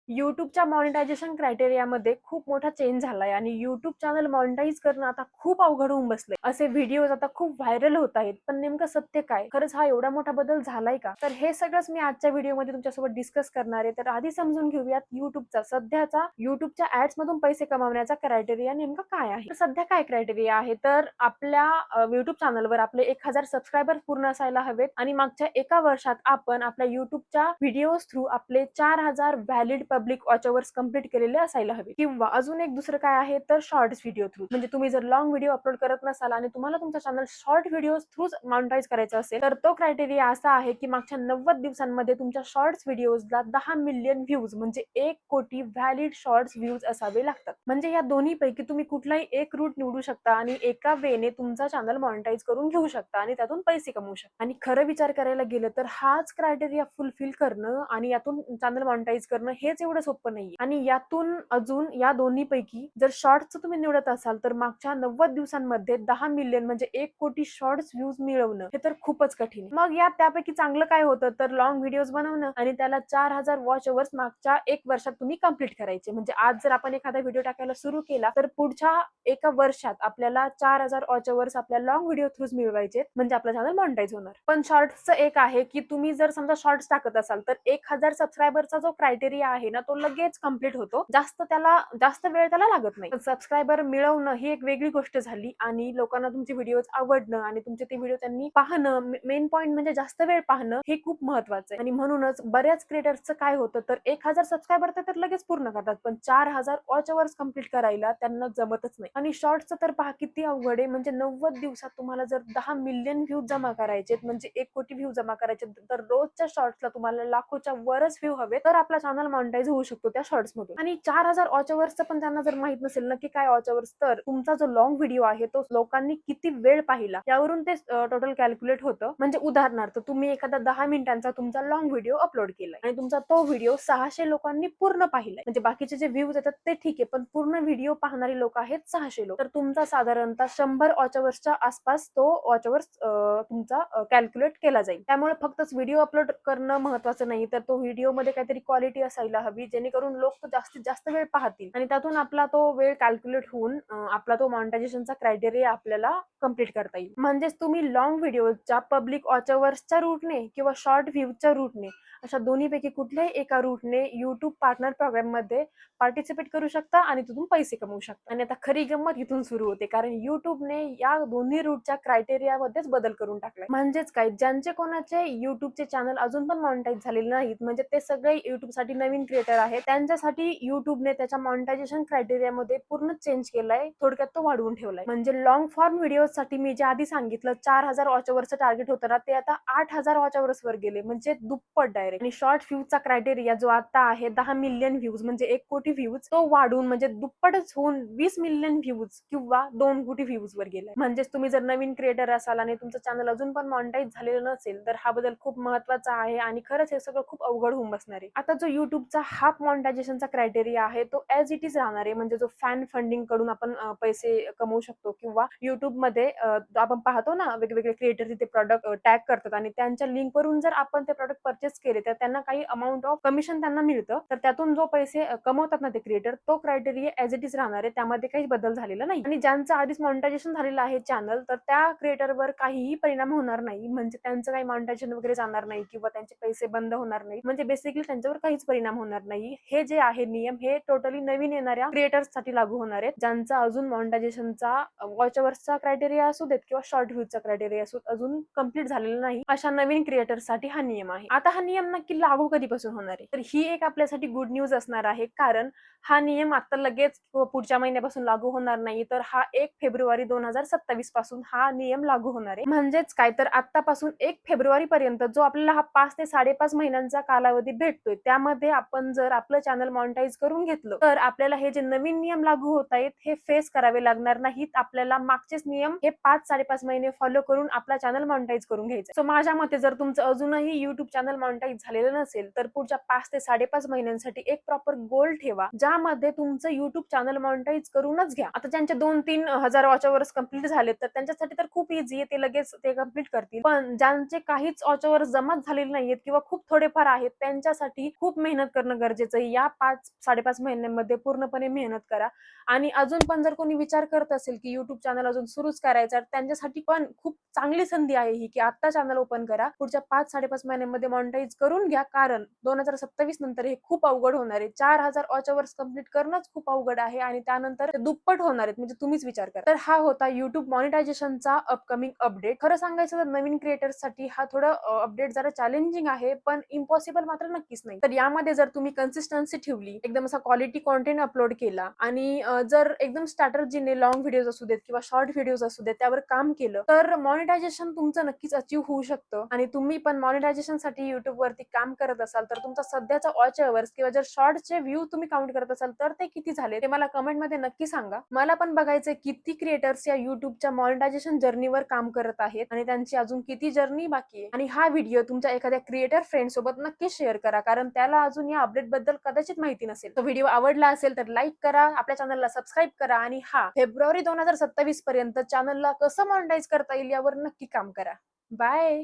YouTubeच्या monetisation क्रायटेरियामध्ये खूप मोठा change झालाय आणि YouTube चॅनल मॉनिटाईज करणं आता खूप अवघड होऊन बसलंय. असे व्हिडिओज आता खूप व्हायरल होत आहेत. पण नेमकं सत्य काय? खरंच हा एवढा मोठा बदल झालाय का? तर हे सगळंच मी आजच्या व्हिडिओमध्ये तुमच्यासोबत डिस्कस करणार आहे. तर आधी समजून घेऊयात YouTubeचा सध्याचा YouTubeच्या ॲड्स मधून पैसे कमावण्याचा क्रायटेरिया नेमका काय आहे? तर सध्या काय क्रायटेरिया आहे? तर आपल्या YouTube चॅनलवर आपले 1000 सबस्क्रायबर पूर्ण असायला हवेत आणि मागच्या एका वर्षात आपण आपल्या YouTubeच्या व्हिडिओज थ्रू आपले 4000 valid public watch hours complete केलेले असायला हवे. किंवा अजून एक दुसरं काय आहे तर शॉर्ट्स व्हिडिओ थ्रू. म्हणजे तुम्ही जर लॉंग व्हिडिओ अपलोड करत नसाल आणि तुम्हाला तुमचं चॅनल शॉर्ट व्हिडिओज थ्रूच मॉनिटाईज करायचं असेल तर तो क्रायटेरिया असा आहे की मागच्या 90 दिवसांमध्ये तुमच्या शॉर्ट्स व्हिडिओजला 10 मिलियन व्ह्यूज म्हणजे 1 कोटी व्हॅलिड शॉर्ट्स व्ह्यूज असावे लागतात. म्हणजे या दोन्ही पैकी तुम्ही कुठलाही एक रूट निवडू शकता आणि एका वेने तुमचा चॅनल मॉनिटाईज करून घेऊ शकता आणि त्यातून पैसे कमवू शकता. आणि खरं विचार करायला गेलं तर हाच क्रायटेरिया फुलफिल करणं आणि यातून चॅनल मॉनिटाईज करणं हेच एवढं सोपं नाहीये. आणि यातून अजून या दोन्ही पैकी जर शॉर्ट्सचं तुम्ही निवडत असाल तर मागच्या 90 दिवसांमध्ये 10 मिलियन म्हणजे 1 कोटी शॉर्ट्स व्ह्यूज मिळवणं हे तर खूपच कठीण आहे. मग यात त्यापैकी चांगलं काय होतं तर लॉंग व्हिडिओज बनवणं आणि त्याला 4000 वॉच अवर्स मागच्या 1 वर्षात तुम्ही कंप्लीट करायचे. म्हणजे आज जर आपण एखादा व्हिडिओ टाकायला सुरू केला तर पुढच्या एका वर्षात आपल्याला 4000 वॉच अवर्स आपल्या लॉंग व्हिडिओ थ्रूच मिळवायचे म्हणजे आपलं चॅनल मॉनिटाईज होणार. पण शॉर्ट्सचं एक आहे की तुम्ही जर समजा शॉर्ट्स टाकत असाल तर 1000 सबस्क्रायबरचा जो क्रायटेरिया आहे ना तो लगेच कंप्लीट होतो. जास्त वेळ त्याला लागत नाही. सबस्क्रायबर मिळवणं ही एक वेगळी गोष्ट झाली आणि लोकांना तुमचे व्हिडिओज आवडणं आणि तुमचे ते व्हिडिओ त्यांनी पाहणं मेन पॉईंट म्हणजे जास्त वेळ पाहणं हे खूप महत्वाचं आहे. आणि म्हणूनच बऱ्याच क्रिएटर्सचं काय होतं तर 1000 सबस्क्रायबर तर लगेच पूर्ण करतात पण 4000 वॉच अवर्स कंप्लीट करायला त्यांना जमतच नाही. आणि शॉर्ट्सचं तर पहा किती अवघड आहे. म्हणजे 90 दिवसात तुम्हाला जर 10 मिलियन व्ह्यूज जमा करायचे म्हणजे 1 कोटी व्ह्यू जमा करायचे तर रोजच्या शॉर्ट्सला तुम्हाला लाखोच्या वरच व्ह्यू हवे तर आपला चॅनल मॉनिटाईज होऊ शकतो त्या शॉर्ट्स मधून. आणि 4000 वॉच अवर्सचं पण त्यांना जर माहित नसेल नक्की काय वॉच अवर्स तर तुमचा जो लॉंग व्हिडिओ आहे तो लोकांनी किती वेळ पाहिला यावरून ते टोटल कॅल्क्युलेट होतं. म्हणजे उदाहरणार्थ तुम्ही एखादा 10 मिनिटांचा तुमचा लॉंग व्हिडिओ अपलोड केलाय आणि तुमचा तो व्हिडिओ 600 लोकांनी पूर्ण पाहिलाय म्हणजे बाकीचे जे व्ह्यूज येतात ते ठीक आहे पण पूर्ण व्हिडिओ पाहणारी लोक आहेत 600 लोक तर तुमचा साधारणतः 100 वॉच अवर्सच्या आसपास तो वॉच अवर्स तुमचा कॅल्क्युलेट केला जाईल. त्यामुळे फक्तच व्हिडिओ अपलोड करणं महत्वाचं नाही तर तो व्हिडिओ मध्ये काहीतरी क्वालिटी असायला हवी जेणेकरून लोक तो जास्तीत जास्त वेळ पाहतील आणि त्यातून आपला तो वेळ कॅल्क्युलेट होऊन आपला तो मॉनिटायझेशनचा क्रायटेरिया आपल्याला कंप्लीट करता येईल. म्हणजेच तुम्ही लॉंग व्हिडिओच्या पब्लिक वॉच अवर्सच्या रूटने किंवा शॉर्ट व्ह्यूजच्या रूटने अशा दोन्हीपैकी कुठल्याही एका रूटने युट्यूब पार्टनर प्रोग्राम मध्ये पार्टिसिपेट करू शकता आणि तिथून पैसे कमवू शकता. आणि आता खरी गंमत इथून सुरू होते कारण युट्यूबने या दोन्ही रूटच्या क्रायटेरियामध्येच बदल करून टाकलाय. म्हणजेच काय ज्यांचे कोणाचे युट्यूबचे चॅनल अजून पण मॉनिटाईज झालेले नाहीत म्हणजे ते सगळे युट्यूबसाठी नवीन क्रिएटर आहेत त्यांच्यासाठी युट्यूबने त्याच्या मॉनिटायझेशन क्रायटेरियामध्ये पूर्ण चेंज केलाय. थोडक्यात तो वाढवून ठेवलाय. म्हणजे लॉंग फॉर्म व्हिडिओसाठी मी जे आधी सांगितलं 4000 वॉच अवर्सचं टार्गेट होतं ना ते आता 8000 वॉच अवर्स वर गेले म्हणजे दुप्पट डायरेक्ट. आणि शॉर्ट व्ह्यूजचा क्रायटेरिया जो आता आहे 10 मिलियन व्ह्यूज म्हणजे 1 कोटी व्ह्यूज तो वाढून म्हणजे दुप्पटच होऊन 20 मिलियन व्ह्यूज किंवा 2 कोटी व्ह्यूज वर गेलाय. म्हणजेच तुम्ही जर नवीन क्रिएटर असाल आणि तुमचं चॅनल अजून पण मॉनिटाईज झालेलं नसेल तर हा बदल खूप महत्वाचा आहे आणि खरंच हे सगळं खूप अवघड होऊन बसणार आहे. आता जो युट्यूबचा हाफ मॉनिटायझेशनचा क्रायटेरिया आहे तो ॲज इट इज राहणार आहे. म्हणजे जो फॅन फंडिंग कडून आपण पैसे कमवू शकतो किंवा युट्यूबमध्ये आपण पाहतो ना वेगवेगळे क्रिएटर तिथे प्रॉडक्ट टॅग करतात आणि त्यांच्या लिंक वरून जर आपण ते प्रॉडक्ट परचेस केले तर त्यांना काही अमाऊंट ऑफ कमिशन त्यांना मिळतं तर त्यातून जो पैसे कमवतात ना ते क्रिएटर तो क्रायटेरिया ॲज इट इज राहणार आहे. त्यामध्ये काही बदल झालेला नाही. आणि ज्यांचं आधीच मॉनिटायझेशन झालेलं आहे चॅनल तर त्या क्रिएटरवर काहीही परिणाम होणार नाही. म्हणजे त्यांचं काही मॉनिटायझेशन वगैरे जाणार नाही किंवा त्यांचे पैसे बंद होणार नाही. म्हणजे बेसिकली त्यांच्यावर काहीच परिणाम होणार नाही. हे जे आहे नियम हे टोटली नवीन येणाऱ्या क्रिएटर्ससाठी लागू होणार आहेत ज्यांचा अजून मॉनिटायझेशनचा वॉच अवर्सचा क्रायटेरिया असू देत किंवा शॉर्ट व्ह्यूजचा क्रायटेरिया असू अजून कंप्लीट झालेला नाही अशा नवीन क्रिएटर्ससाठी हा नियम आहे. आता हा नियम नक्की लागू कधीपासून होणार आहे तर ही एक आपल्यासाठी गुड न्यूज असणार आहे कारण हा नियम आता लगेच पुढच्या महिन्यापासून लागू होणार नाही तर हा 1 फेब्रुवारी 2027 पासून हा नियम लागू होणार आहे. म्हणजेच काय तर आतापासून 1 फेब्रुवारी पर्यंत जो आपल्याला हा 5 ते 5.5 महिन्यांचा कालावधी भेटतोय त्यामध्ये आपण जर आपलं चॅनल मॉनिटाईज करून घेतलं तर आपल्याला हे जे नवीन नियम लागू होत आहेत हे फेस करावे लागणार नाहीत. आपल्याला मागचेच नियम हे 5-5.5 महिने फॉलो करून आपला चॅनल मॉनिटाईज करून घ्यायचं. सो माझ्या मते जर तुमचं अजूनही युट्यूब चॅनल मॉनिटाईज झालेलं नसेल तर पुढच्या 5 ते 5.5 महिन्यांसाठी एक प्रॉपर गोल ठेवा ज्यामध्ये तुमचं युट्यूब चॅनल मॉनिटाईज करूनच घ्या. आता ज्यांचे 2-3 हजार वॉच अवर्स कंप्लीट झाले तर त्यांच्यासाठी तर खूप इझी आहे ते लगेच ते कंप्लीट करतील. पण ज्यांचे काहीच वॉच अवर्स जमाच झालेले नाहीयेत किंवा खूप थोडेफार आहेत त्यांच्यासाठी खूप मेहनत करणं करणं गरजेचं आहे. या 5-5.5 महिन्यांमध्ये पूर्णपणे मेहनत करा. आणि अजून पण जर कोणी विचार करत असेल की YouTube चॅनल अजून सुरूच करायचं, त्यांच्यासाठी पण खूप चांगली संधी आहे ही, की आता चॅनल ओपन करा. पुढच्या 5-5.5 महिन्यांमध्ये मॉनिटाईज करून घ्या, कारण 2027 नंतर हे खूप अवघड होणार आहे. 4,000 वॉच अवर्स कंप्लीट करणंच खूप अवघड आहे आणि त्यानंतर ते दुप्पट होणार आहेत. म्हणजे तुम्हीच विचार करा. तर हा होता YouTube मॉनिटायझेशनचा अपकमिंग अपडेट. खरं सांगायचं तर नवीन क्रिएटर्ससाठी हा थोडं अपडेट जरा चॅलेंजिंग आहे, पण इम्पॉसिबल मात्र नक्कीच नाही. तर यामध्ये जर तुम्ही कन्सिस्टन्सी ठेवली, एकदम असा क्वालिटी कंटेंट अपलोड केला आणि जर एकदम स्ट्रॅटर्जीने लॉंग व्हिडिओज असू देत किंवा शॉर्ट व्हिडिओज असू देत त्यावर काम केलं, तर मॉनिटायझेशन तुमचं नक्कीच अचीव्ह होऊ शकतं. आणि तुम्ही पण मॉनिटायझेशनसाठी युट्यूब वरती काम करत असाल, तर तुमचा सध्याचा वॉच अवर्स किंवा जर शॉर्टचे व्ह्यू तुम्ही काउंट करत असाल, तर ते किती झाले ते मला कमेंटमध्ये नक्की सांगा. मला पण बघायचंय किती क्रिएटर्स या युट्यूबच्या मॉनिटायझेशन जर्नीवर काम करत आहेत आणि त्यांची अजून किती जर्नी बाकी आहे. आणि हा व्हिडिओ तुमच्या एखाद्या क्रिएटर फ्रेंड सोबत नक्की शेअर करा, कारण त्याला अजून या अपडेट बद्दल कदाचित माहिती नसेल. तो व्हिडिओ आवडला असेल तर लाईक करा, आपल्या चॅनलला सबस्क्राईब करा आणि फेब्रुवारी 2027 पर्यंत चॅनलला कसं मॉनिटाईज करता येईल यावर नक्की काम करा. बाय.